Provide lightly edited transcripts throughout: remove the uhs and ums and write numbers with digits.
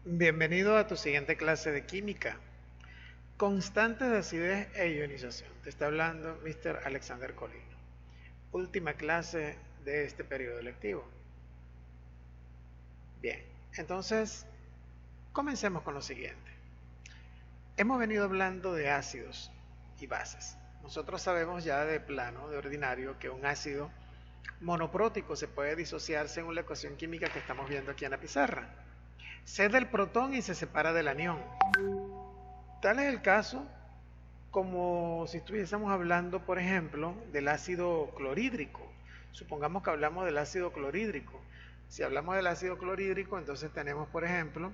Bienvenido a tu siguiente clase de química. Constantes de acidez e ionización. Te está hablando Mr. Alexander Colino. Última clase de este periodo lectivo. Bien, entonces comencemos con lo siguiente. Hemos venido hablando de ácidos y bases. Nosotros sabemos ya de plano, de ordinario, que un ácido monoprótico se puede disociar según la ecuación química que estamos viendo aquí en la pizarra. Cede el protón y se separa del anión. Tal es el caso como si estuviésemos hablando, por ejemplo, del ácido clorhídrico. Supongamos que hablamos del ácido clorhídrico. Si hablamos del ácido clorhídrico, entonces tenemos, por ejemplo,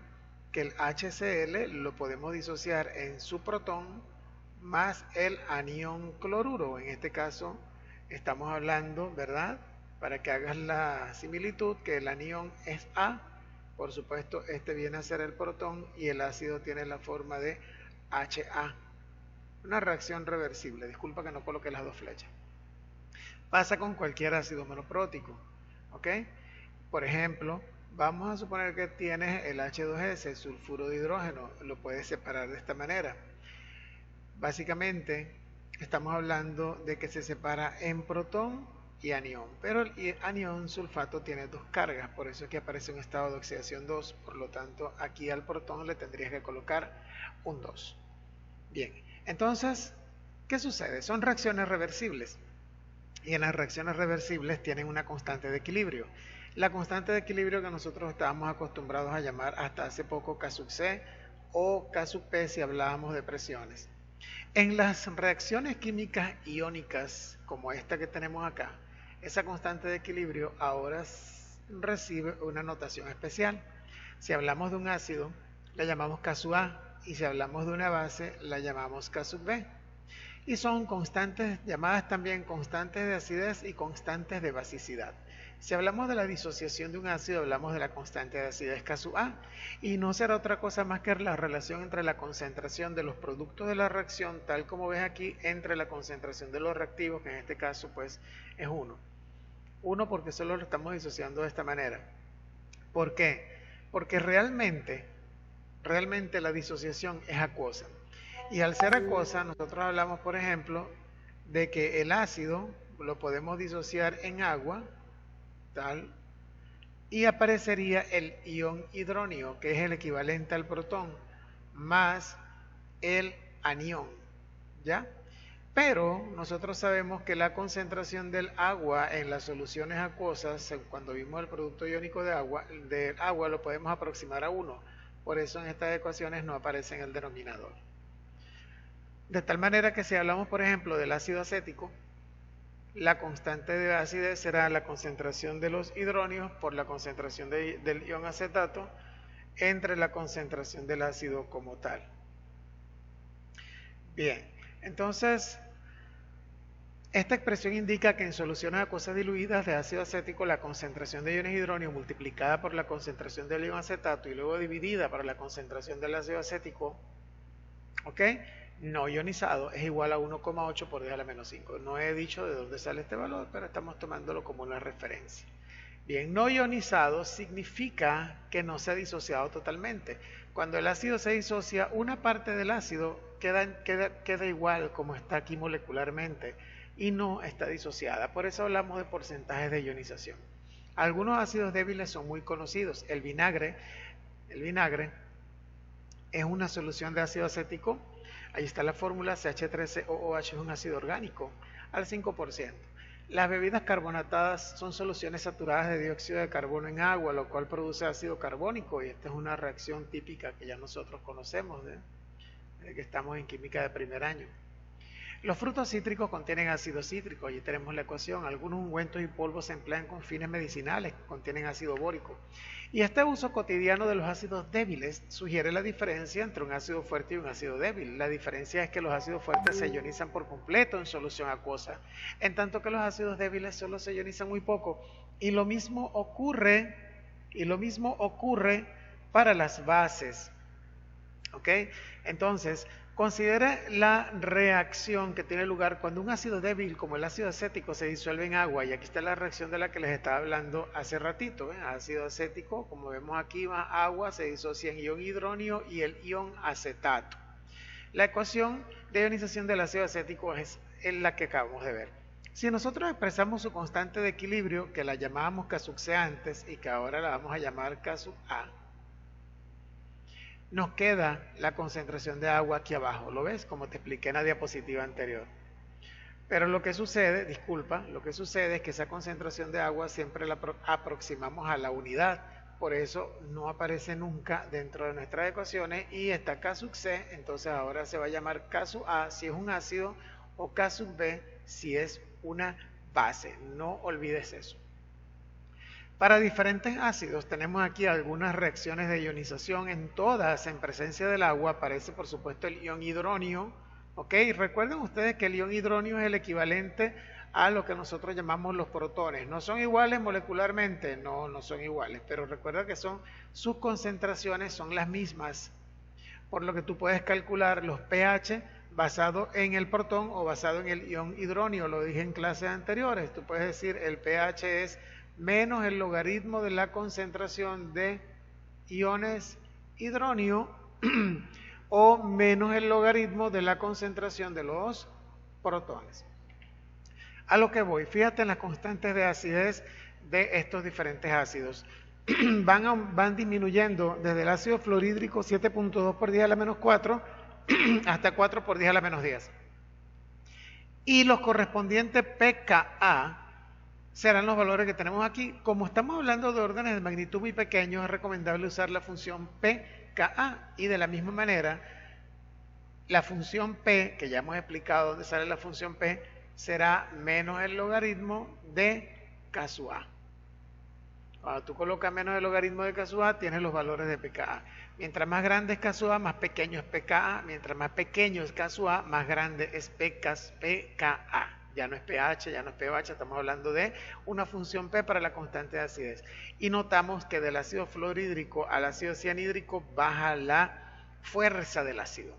que el HCl lo podemos disociar en su protón más el anión cloruro. En este caso, estamos hablando, ¿verdad? Para que hagas la similitud, que el anión es A. Por supuesto, este viene a ser el protón y el ácido tiene la forma de HA. Una reacción reversible. Disculpa que no coloqué las dos flechas. Pasa con cualquier ácido monoprótico. ¿Ok? Por ejemplo, vamos a suponer que tienes el H2S, sulfuro de hidrógeno. Lo puedes separar de esta manera. Básicamente, estamos hablando de que se separa en protón y anión. Pero el anión sulfato tiene dos cargas. Por eso es que aparece un estado de oxidación 2. Por lo tanto, aquí al protón le tendrías que colocar un 2. Bien, entonces, ¿qué sucede? Son reacciones reversibles y en las reacciones reversibles tienen una constante de equilibrio. La constante de equilibrio que nosotros estábamos acostumbrados a llamar hasta hace poco K sub C o K sub P si hablábamos de presiones. En las reacciones químicas iónicas como esta que tenemos acá, esa constante de equilibrio ahora recibe una notación especial. Si hablamos de un ácido, la llamamos K sub A. Y si hablamos de una base, la llamamos K sub B. Y son constantes, llamadas también constantes de acidez y constantes de basicidad. Si hablamos de la disociación de un ácido, hablamos de la constante de acidez K sub A. Y no será otra cosa más que la relación entre la concentración de los productos de la reacción, tal como ves aquí, entre la concentración de los reactivos, que en este caso pues es 1. 1 porque solo lo estamos disociando de esta manera. ¿Por qué? Porque realmente la disociación es acuosa. Y al ser acuosa, nosotros hablamos, por ejemplo, de que el ácido lo podemos disociar en agua, tal, y aparecería el ion hidróneo, que es el equivalente al protón, más el anión, ¿ya? Pero nosotros sabemos que la concentración del agua en las soluciones acuosas, cuando vimos el producto iónico de agua lo podemos aproximar a 1. Por eso en estas ecuaciones no aparece en el denominador. De tal manera que si hablamos, por ejemplo, del ácido acético, la constante de acidez será la concentración de los hidróneos por la concentración del ion acetato entre la concentración del ácido como tal. Bien, entonces, esta expresión indica que en soluciones acuosas diluidas de ácido acético la concentración de iones hidróneo multiplicada por la concentración del ion acetato y luego dividida por la concentración del ácido acético, ¿ok?, no ionizado es igual a 1,8 por 10 a la menos 5. No he dicho de dónde sale este valor, pero estamos tomándolo como una referencia. Bien, no ionizado significa que no se ha disociado totalmente. Cuando el ácido se disocia, una parte del ácido queda igual como está aquí molecularmente y no está disociada. Por eso hablamos de porcentajes de ionización. Algunos ácidos débiles son muy conocidos. El vinagre es una solución de ácido acético. Ahí está la fórmula, CH3COOH es un ácido orgánico al 5%. Las bebidas carbonatadas son soluciones saturadas de dióxido de carbono en agua, lo cual produce ácido carbónico, y esta es una reacción típica que ya nosotros conocemos, de que estamos en química de primer año. Los frutos cítricos contienen ácido cítrico, allí tenemos la ecuación. Algunos ungüentos y polvos se emplean con fines medicinales que contienen ácido bórico. Y este uso cotidiano de los ácidos débiles sugiere la diferencia entre un ácido fuerte y un ácido débil. La diferencia es que los ácidos fuertes se ionizan por completo en solución acuosa, en tanto que los ácidos débiles solo se ionizan muy poco. Y lo mismo ocurre para las bases. ¿Ok? Entonces, Considere la reacción que tiene lugar cuando un ácido débil como el ácido acético se disuelve en agua, y aquí está la reacción de la que les estaba hablando hace ratito. Ácido acético, como vemos aquí, más agua, se disocia en ion hidronio y el ion acetato. La ecuación de ionización del ácido acético es la que acabamos de ver. Si nosotros expresamos su constante de equilibrio, que la llamábamos K sub C antes y que ahora la vamos a llamar K sub A, nos queda la concentración de agua aquí abajo. ¿Lo ves? Como te expliqué en la diapositiva anterior. Pero lo que sucede, lo que sucede es que esa concentración de agua siempre la aproximamos a la unidad. Por eso no aparece nunca dentro de nuestras ecuaciones y está K sub C, entonces ahora se va a llamar K sub A si es un ácido o K sub B si es una base. No olvides eso. Para diferentes ácidos tenemos aquí algunas reacciones de ionización, en todas en presencia del agua aparece por supuesto el ion hidronio, ¿ok? Recuerden ustedes que el ion hidronio es el equivalente a lo que nosotros llamamos los protones. ¿No son iguales molecularmente? No, no son iguales, pero recuerda que sus concentraciones son las mismas, por lo que tú puedes calcular los pH basado en el protón o basado en el ion hidronio. Lo dije en clases anteriores, tú puedes decir el pH es menos el logaritmo de la concentración de iones hidronio o menos el logaritmo de la concentración de los protones. A lo que voy, fíjate en las constantes de acidez de estos diferentes ácidos. Van disminuyendo desde el ácido fluorhídrico 7.2 por 10 a la menos 4 hasta 4 por 10 a la menos 10. Y los correspondientes pKa serán los valores que tenemos aquí. Como estamos hablando de órdenes de magnitud muy pequeños, es recomendable usar la función pKa, y de la misma manera la función P, que ya hemos explicado dónde sale la función P, será menos el logaritmo de K sub A. Cuando tú colocas menos el logaritmo de K sub A, tienes los valores de pKa. Mientras más grande es K sub A, más pequeño es pKa. Mientras más pequeño es K sub A, más grande es pKa. Ya no es pH, ya no es pH, estamos hablando de una función P para la constante de acidez. Y notamos que del ácido fluorhídrico al ácido cianhídrico baja la fuerza del ácido.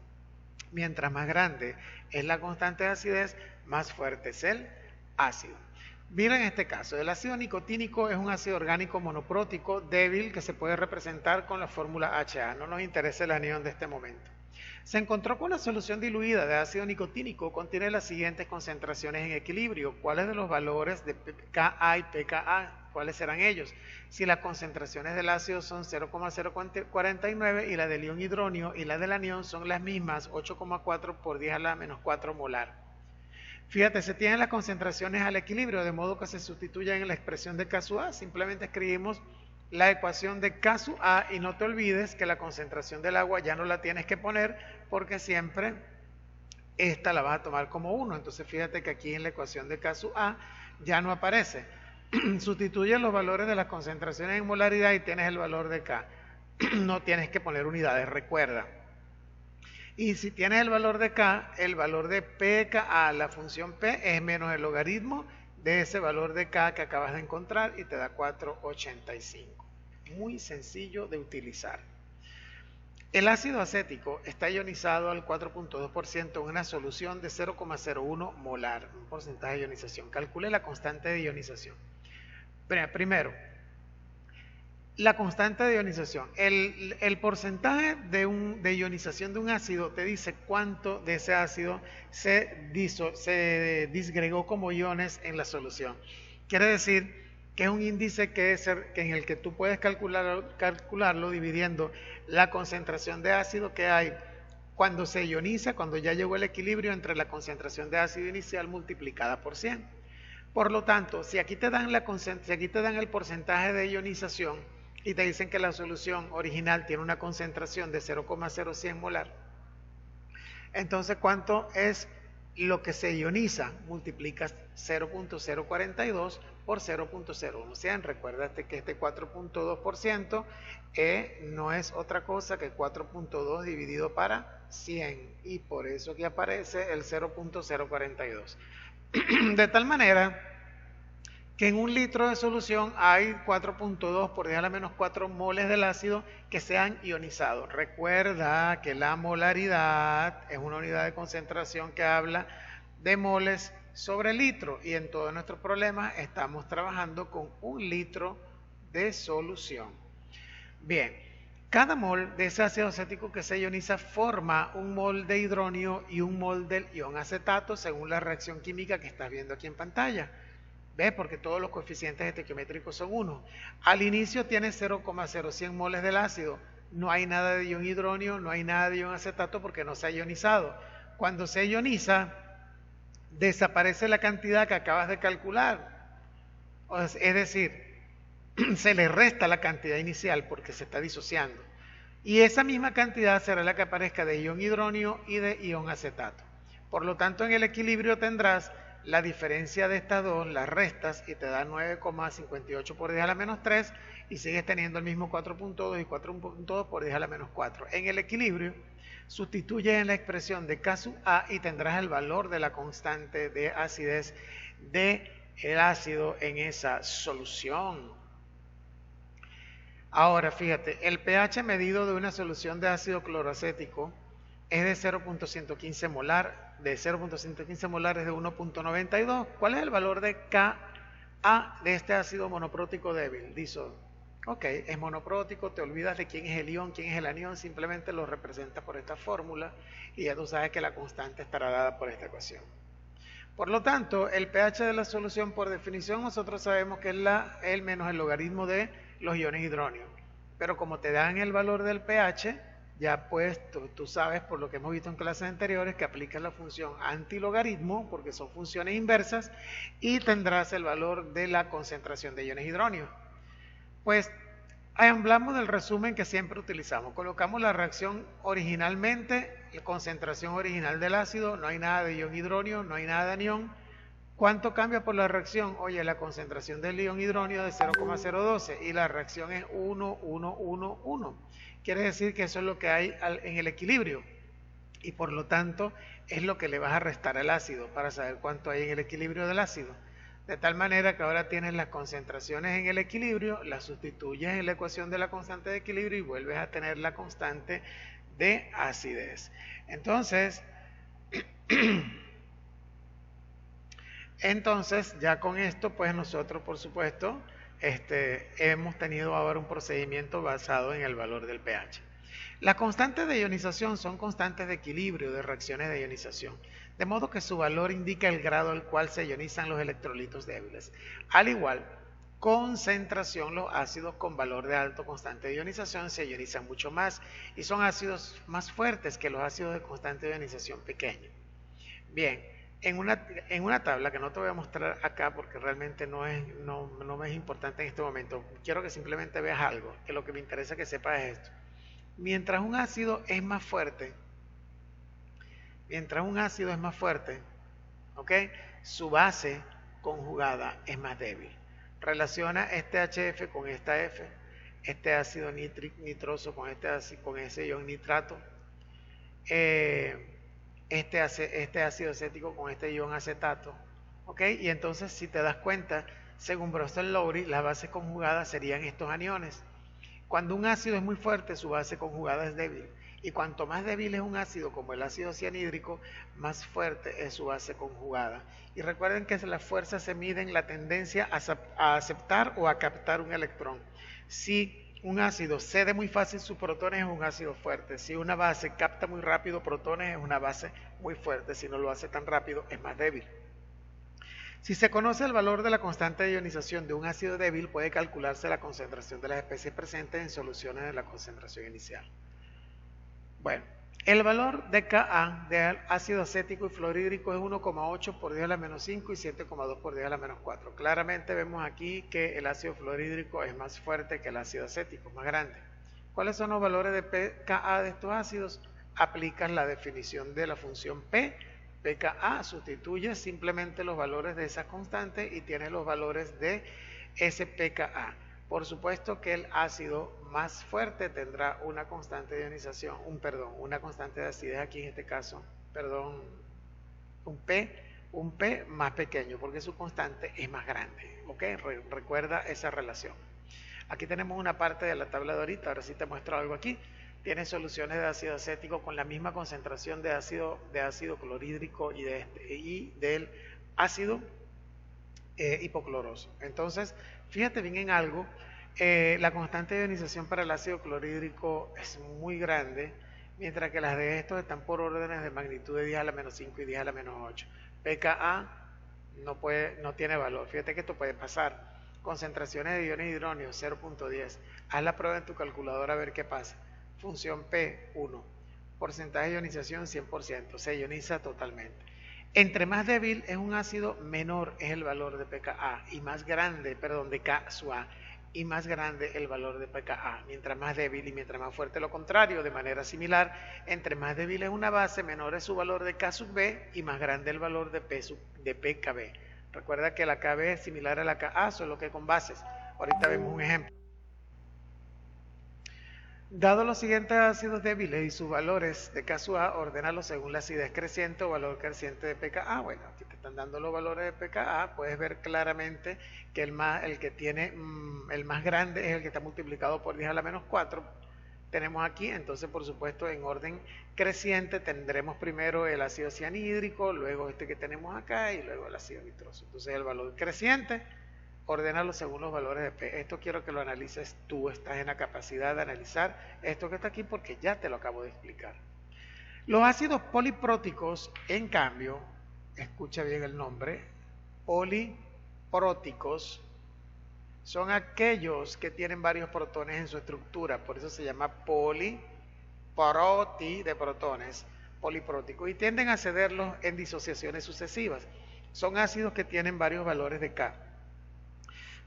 Mientras más grande es la constante de acidez, más fuerte es el ácido. Miren este caso, el ácido nicotínico es un ácido orgánico monoprótico débil que se puede representar con la fórmula HA. No nos interesa el anión de este momento. Se encontró con una solución diluida de ácido nicotínico, contiene las siguientes concentraciones en equilibrio. ¿Cuáles de los valores de Ka y pKa? ¿Cuáles serán ellos? Si las concentraciones del ácido son 0,049 y la del ion hidronio y la del anión son las mismas, 8,4 por 10 a la menos 4 molar. Fíjate, se tienen las concentraciones al equilibrio, de modo que se sustituyen en la expresión de K sub A. Simplemente escribimos la ecuación de K sub A y no te olvides que la concentración del agua ya no la tienes que poner porque siempre esta la vas a tomar como 1. Entonces fíjate que aquí en la ecuación de K sub A ya no aparece. Sustituye los valores de las concentraciones en molaridad y tienes el valor de K. No tienes que poner unidades, recuerda. Y si tienes el valor de K, el valor de pKa, la función P, es menos el logaritmo de ese valor de K que acabas de encontrar y te da 4,85. Muy sencillo de utilizar. El ácido acético está ionizado al 4.2% en una solución de 0,01 molar, un porcentaje de ionización. Calcule la constante de ionización. Primero, la constante de ionización. El porcentaje de ionización de un ácido te dice cuánto de ese ácido se disgregó como iones en la solución. Quiere decir que es un índice en el que tú puedes calcularlo dividiendo la concentración de ácido que hay cuando se ioniza, cuando ya llegó el equilibrio entre la concentración de ácido inicial multiplicada por 100. Por lo tanto, si aquí te dan el porcentaje de ionización y te dicen que la solución original tiene una concentración de 0,0100 molar, entonces ¿cuánto es lo que se ioniza? Multiplicas 0.042 por 0.01. Sean, recuérdate que este 4.2% no es otra cosa que 4.2 dividido para 100 y por eso que aparece el 0.042. De tal manera que en un litro de solución hay 4.2 por 10 a la menos 4 moles del ácido que se han ionizado. Recuerda que la molaridad es una unidad de concentración que habla de moles sobre litro, y en todos nuestros problemas estamos trabajando con un litro de solución. Bien, cada mol de ese ácido acético que se ioniza forma un mol de hidronio y un mol del ion acetato según la reacción química que estás viendo aquí en pantalla. ¿Ves? Porque todos los coeficientes estequiométricos son 1. Al inicio tiene 0,0100 moles del ácido. No hay nada de ion hidronio, no hay nada de ion acetato porque no se ha ionizado. Cuando se ioniza, desaparece la cantidad que acabas de calcular. Es decir, se le resta la cantidad inicial porque se está disociando. Y esa misma cantidad será la que aparezca de ion hidronio y de ion acetato. Por lo tanto, en el equilibrio tendrás la diferencia de estas dos, las restas, y te da 9,58 por 10 a la menos 3, y sigues teniendo el mismo 4.2 y 4.2 por 10 a la menos 4. En el equilibrio, sustituyes en la expresión de K sub A y tendrás el valor de la constante de acidez del ácido en esa solución. Ahora, fíjate, el pH medido de una solución de ácido cloroacético es de 0.115 molar, de 0.115 molar es de 1.92. ¿Cuál es el valor de Ka de este ácido monoprótico débil? Dice, ok, es monoprótico, te olvidas de quién es el ion, quién es el anión, simplemente lo representa por esta fórmula y ya tú sabes que la constante estará dada por esta ecuación. Por lo tanto, el pH de la solución, por definición, nosotros sabemos que es el menos el logaritmo de los iones hidróneos. Pero como te dan el valor del pH, ya pues tú sabes, por lo que hemos visto en clases anteriores, que aplicas la función antilogaritmo, porque son funciones inversas, y tendrás el valor de la concentración de iones hidróneos. Pues hablamos del resumen que siempre utilizamos. Colocamos la reacción originalmente, la concentración original del ácido, no hay nada de ion hidronio, no hay nada de anión. ¿Cuánto cambia por la reacción? Oye, la concentración del ion hidronio es de 0,012 y la reacción es 1, 1, 1, 1. Quiere decir que eso es lo que hay en el equilibrio y por lo tanto es lo que le vas a restar al ácido para saber cuánto hay en el equilibrio del ácido. De tal manera que ahora tienes las concentraciones en el equilibrio, las sustituyes en la ecuación de la constante de equilibrio y vuelves a tener la constante de acidez. Entonces ya con esto, pues nosotros, por supuesto, hemos tenido ahora un procedimiento basado en el valor del pH. Las constantes de ionización son constantes de equilibrio de reacciones de ionización, de modo que su valor indica el grado al cual se ionizan los electrolitos débiles. Al igual, concentración, los ácidos con valor de alto constante de ionización se ionizan mucho más y son ácidos más fuertes que los ácidos de constante de ionización pequeña. Bien, en una tabla que no te voy a mostrar acá porque realmente no me es importante en este momento, quiero que simplemente veas algo, que lo que me interesa que sepas es esto. Mientras un ácido es más fuerte, ¿ok? Su base conjugada es más débil. Relaciona este HF con esta F, este ácido nitroso con ese ion nitrato, este ácido acético con este ion acetato, ¿ok? Y entonces, si te das cuenta, según Brostol-Lowry, las bases conjugadas serían estos aniones. Cuando un ácido es muy fuerte, su base conjugada es débil. Y cuanto más débil es un ácido, como el ácido cianhídrico, más fuerte es su base conjugada. Y recuerden que la fuerza se mide en la tendencia a aceptar o a captar un electrón. Si un ácido cede muy fácil sus protones, es un ácido fuerte. Si una base capta muy rápido protones, es una base muy fuerte. Si no lo hace tan rápido, es más débil. Si se conoce el valor de la constante de ionización de un ácido débil, puede calcularse la concentración de las especies presentes en soluciones de la concentración inicial. Bueno, el valor de Ka de ácido acético y fluorhídrico es 1,8 por 10 a la menos 5 y 7,2 por 10 a la menos 4. Claramente vemos aquí que el ácido fluorhídrico es más fuerte que el ácido acético, más grande. ¿Cuáles son los valores de pKa de estos ácidos? Aplicas la definición de la función P. pKa sustituye simplemente los valores de esa constante y tiene los valores de ese pKa. Por supuesto que el ácido más fuerte tendrá una constante de ionización, una constante de acidez aquí en este caso, un P un P más pequeño porque su constante es más grande. ¿Ok? Recuerda esa relación. Aquí tenemos una parte de la tabla de ahorita, ahora sí te muestro algo aquí. Tiene soluciones de ácido acético con la misma concentración de ácido clorhídrico y del ácido hipocloroso. Entonces, fíjate bien en algo, la constante de ionización para el ácido clorhídrico es muy grande, mientras que las de estos están por órdenes de magnitud de 10 a la menos 5 y 10 a la menos 8. pKa no tiene valor. Fíjate que esto puede pasar. Concentraciones de iones hidróneos 0.10. Haz la prueba en tu calculadora a ver qué pasa. Función P, 1. Porcentaje de ionización 100%. Se ioniza totalmente. Entre más débil es un ácido, menor es el valor de pKa y más grande, perdón, de K sub A, y más grande el valor de pKa. Mientras más débil y mientras más fuerte lo contrario, de manera similar, entre más débil es una base, menor es su valor de K sub B y más grande el valor de pKb. Recuerda que la Kb es similar a la Ka, solo que con bases. Ahorita vemos un ejemplo. Dado los siguientes ácidos débiles y sus valores de K sub A, ordénalos según la acidez creciente o valor creciente de pKa. Bueno, aquí te están dando los valores de pKa. Puedes ver claramente que el más grande es el que está multiplicado por 10 a la menos 4. Tenemos aquí, entonces por supuesto en orden creciente tendremos primero el ácido cianhídrico, luego este que tenemos acá y luego el ácido nitroso. Entonces el valor creciente, ordénalo según los valores de P. Esto quiero que lo analices tú, estás en la capacidad de analizar esto que está aquí porque ya te lo acabo de explicar. Los ácidos polipróticos, en cambio, escucha bien el nombre, polipróticos, son aquellos que tienen varios protones en su estructura, por eso se llama poliproti de protones, poliprótico, y tienden a cederlos en disociaciones sucesivas. Son ácidos que tienen varios valores de K.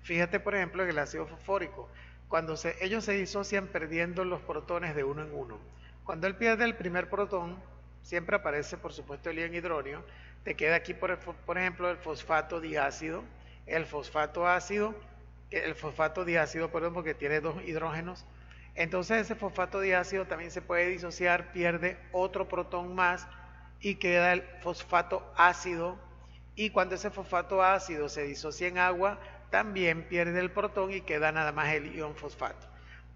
Fíjate, por ejemplo, en el ácido fosfórico, cuando ellos se disocian perdiendo los protones de uno en uno. Cuando él pierde el primer protón, siempre aparece, por supuesto, el ion hidróneo, te queda aquí, por ejemplo, el fosfato diácido, el fosfato diácido, porque tiene dos hidrógenos. Entonces ese fosfato diácido también se puede disociar, pierde otro protón más y queda el fosfato ácido, y cuando ese fosfato ácido se disocia en agua, también pierde el protón y queda nada más el ion fosfato.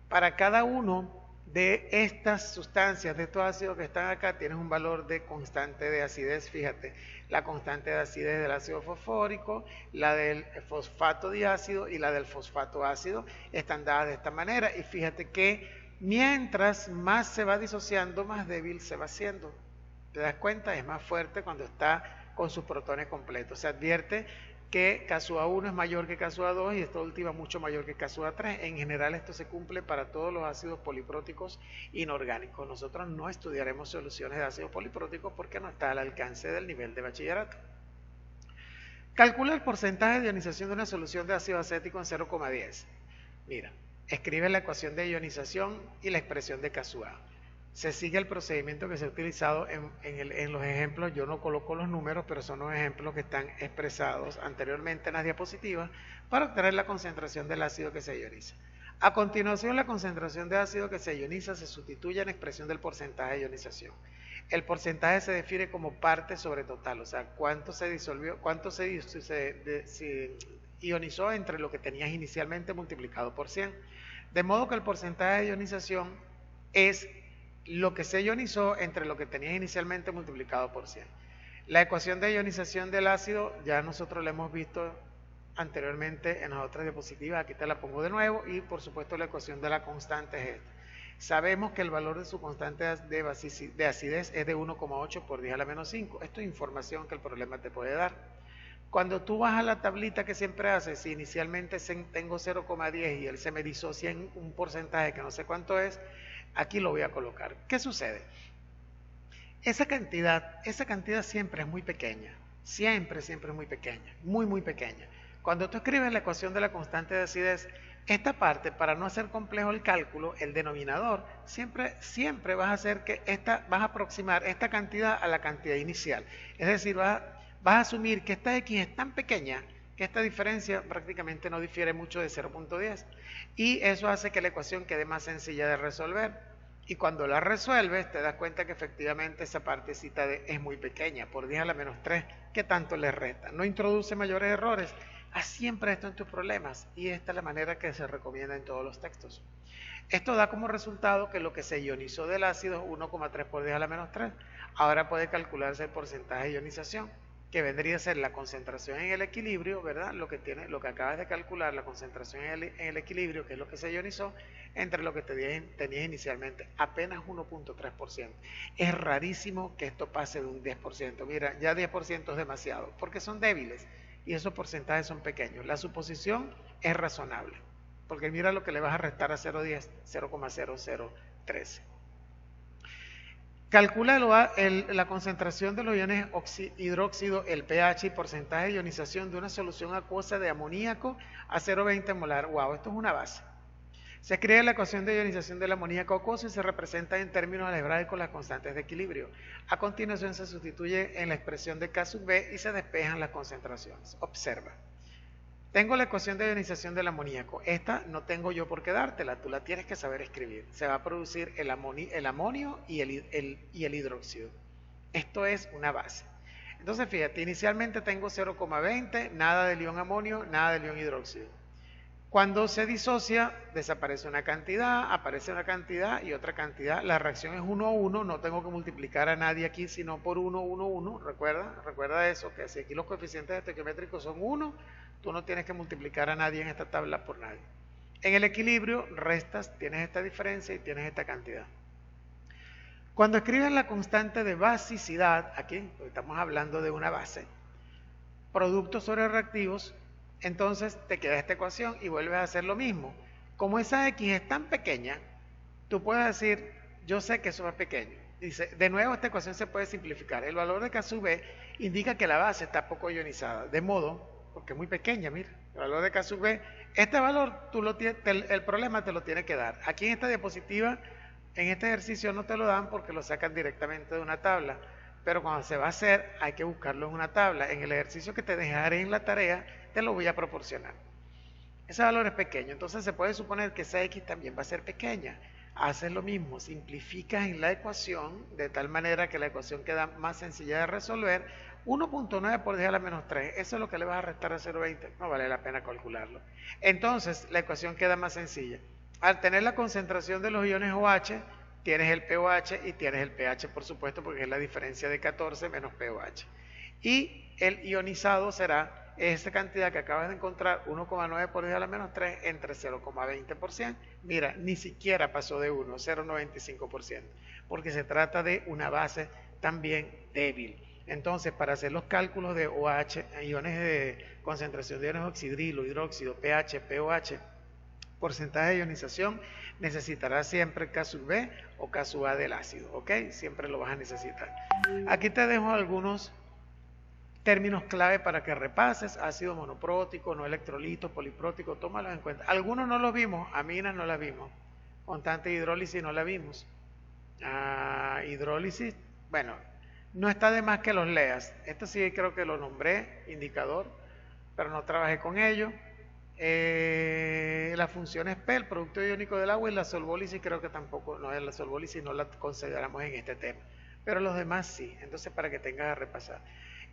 Para cada uno de estas sustancias, de estos ácidos que están acá, tienes un valor de constante de acidez. Fíjate, la constante de acidez del ácido fosfórico, la del fosfato diácido y la del fosfato ácido están dadas de esta manera. Y fíjate que mientras más se va disociando, más débil se va haciendo. ¿Te das cuenta? Es más fuerte cuando está con sus protones completos. Se advierte que K sub A1 es mayor que K sub A2 y esta última mucho mayor que K sub A3. En general esto se cumple para todos los ácidos polipróticos inorgánicos. Nosotros no estudiaremos soluciones de ácidos polipróticos porque no está al alcance del nivel de bachillerato. Calcula el porcentaje de ionización de una solución de ácido acético en 0,10. Mira, escribe la ecuación de ionización y la expresión de K sub A. Se sigue el procedimiento que se ha utilizado en los ejemplos. Yo no coloco los números, pero son los ejemplos que están expresados anteriormente en las diapositivas para obtener la concentración del ácido que se ioniza. A continuación, la concentración de ácido que se ioniza se sustituye en la expresión del porcentaje de ionización. El porcentaje se define como parte sobre total, o sea, cuánto se disolvió, cuánto se ionizó entre lo que tenías inicialmente multiplicado por 100. De modo que el porcentaje de ionización es lo que se ionizó entre lo que tenías inicialmente multiplicado por 100. La ecuación de ionización del ácido ya nosotros la hemos visto anteriormente en las otras diapositivas, aquí te la pongo de nuevo, y por supuesto la ecuación de la constante es esta. Sabemos que el valor de su constante de acidez es de 1,8 por 10 a la menos 5. Esto es información que el problema te puede dar. Cuando tú vas a la tablita que siempre haces, si inicialmente tengo 0,10 y él se me disocia en un porcentaje que no sé cuánto es, aquí lo voy a colocar. ¿Qué sucede? Esa cantidad siempre es muy pequeña. Siempre es muy pequeña. Muy pequeña. Cuando tú escribes la ecuación de la constante de acidez, esta parte, para no hacer complejo el cálculo, el denominador, siempre vas a hacer que vas a aproximar esta cantidad a la cantidad inicial. Es decir, vas a asumir que esta X es tan pequeña que esta diferencia prácticamente no difiere mucho de 0.10, y eso hace que la ecuación quede más sencilla de resolver. Y cuando la resuelves, te das cuenta que efectivamente esa partecita es muy pequeña, por 10 a la menos 3, ¿qué tanto le resta? No introduce mayores errores. Haz siempre esto en tus problemas, y esta es la manera que se recomienda en todos los textos. Esto da como resultado que lo que se ionizó del ácido es 1,3 por 10 a la menos 3. Ahora puede calcularse el porcentaje de ionización, que vendría a ser la concentración en el equilibrio, ¿verdad? Lo que acabas de calcular, la concentración en el equilibrio, que es lo que se ionizó, entre lo que tenías inicialmente, apenas 1,3%. Es rarísimo que esto pase de un 10%. Mira, ya 10% es demasiado, porque son débiles y esos porcentajes son pequeños. La suposición es razonable, porque mira lo que le vas a restar a 0,10, 0,0013. Calcula la concentración de los iones hidróxido, el pH y porcentaje de ionización de una solución acuosa de amoníaco a 0,20 molar. Wow, esto es una base. Se escribe la ecuación de ionización del amoníaco acuoso y se representa en términos algebraicos las constantes de equilibrio. A continuación se sustituye en la expresión de K sub B y se despejan las concentraciones. Observa. Tengo la ecuación de ionización del amoníaco. Esta no tengo yo por qué dártela, tú la tienes que saber escribir. Se va a producir el amonio y el hidróxido. Esto es una base. Entonces fíjate, inicialmente tengo 0,20, nada del ion amonio, nada del ion hidróxido. Cuando se disocia, desaparece una cantidad, aparece una cantidad y otra cantidad. La reacción es 1 a 1, no tengo que multiplicar a nadie aquí, sino por 1, 1, 1. Recuerda eso, que si aquí los coeficientes estequiométricos son 1, tú no tienes que multiplicar a nadie en esta tabla por nadie. En el equilibrio, restas, tienes esta diferencia y tienes esta cantidad. Cuando escribes la constante de basicidad, aquí estamos hablando de una base, productos sobre reactivos, entonces te queda esta ecuación y vuelves a hacer lo mismo. Como esa X es tan pequeña, tú puedes decir, yo sé que eso es pequeño. Dice, de nuevo esta ecuación se puede simplificar. El valor de K sub B indica que la base está poco ionizada, de modo, porque es muy pequeña, mira, el valor de K sub B, este valor el problema te lo tiene que dar. Aquí en esta diapositiva, en este ejercicio no te lo dan porque lo sacan directamente de una tabla, pero cuando se va a hacer hay que buscarlo en una tabla. En el ejercicio que te dejaré en la tarea, te lo voy a proporcionar. Ese valor es pequeño, entonces se puede suponer que esa X también va a ser pequeña. Haces lo mismo, simplificas en la ecuación de tal manera que la ecuación queda más sencilla de resolver. 1,9 por 10 a la menos 3, eso es lo que le vas a restar a 0,20, no vale la pena calcularlo. Entonces la ecuación queda más sencilla. Al tener la concentración de los iones OH, tienes el pOH y tienes el pH, por supuesto, porque es la diferencia de 14 menos pOH. Y el ionizado será esa cantidad que acabas de encontrar, 1,9 por 10 a la menos 3, entre 0,20%. Mira, ni siquiera pasó de 1, 0,95%, porque se trata de una base también débil. Entonces, para hacer los cálculos de OH, iones de concentración de iones oxidrilo, hidróxido, pH, pOH, porcentaje de ionización, necesitarás siempre K sub B o K sub A del ácido, ¿ok? Siempre lo vas a necesitar. Aquí te dejo algunos términos clave para que repases: ácido monoprótico, no electrolito, poliprótico, tómalos en cuenta. Algunos no los vimos, aminas no las vimos, constante de hidrólisis no la vimos. Hidrólisis, bueno, no está de más que los leas. Esto sí creo que lo nombré, indicador, pero no trabajé con ello. La función es P, el producto iónico del agua, y la solvólisis creo que tampoco, no es la solvólisis, no la consideramos en este tema, pero los demás sí. Entonces, para que tengas a repasar.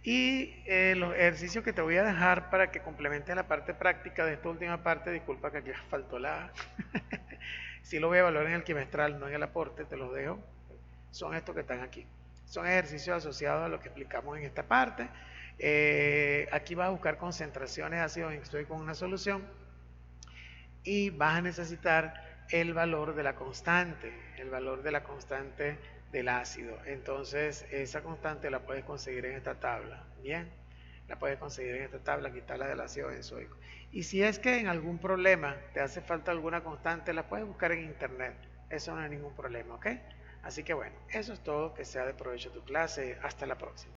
Y los ejercicios que te voy a dejar para que complementes la parte práctica de esta última parte, disculpa que aquí faltó la sí lo voy a evaluar en el quimestral, no en el aporte, te los dejo, son estos que están aquí. Son ejercicios asociados a lo que explicamos en esta parte. Aquí vas a buscar concentraciones de ácido benzoico con una solución y vas a necesitar el valor de la constante, del ácido. Entonces esa constante la puedes conseguir en esta tabla. Bien, la puedes conseguir en esta tabla, quitarla del ácido benzoico. Y si es que en algún problema te hace falta alguna constante, la puedes buscar en internet. Eso no es ningún problema, ¿ok? Así que bueno, eso es todo. Que sea de provecho tu clase. Hasta la próxima.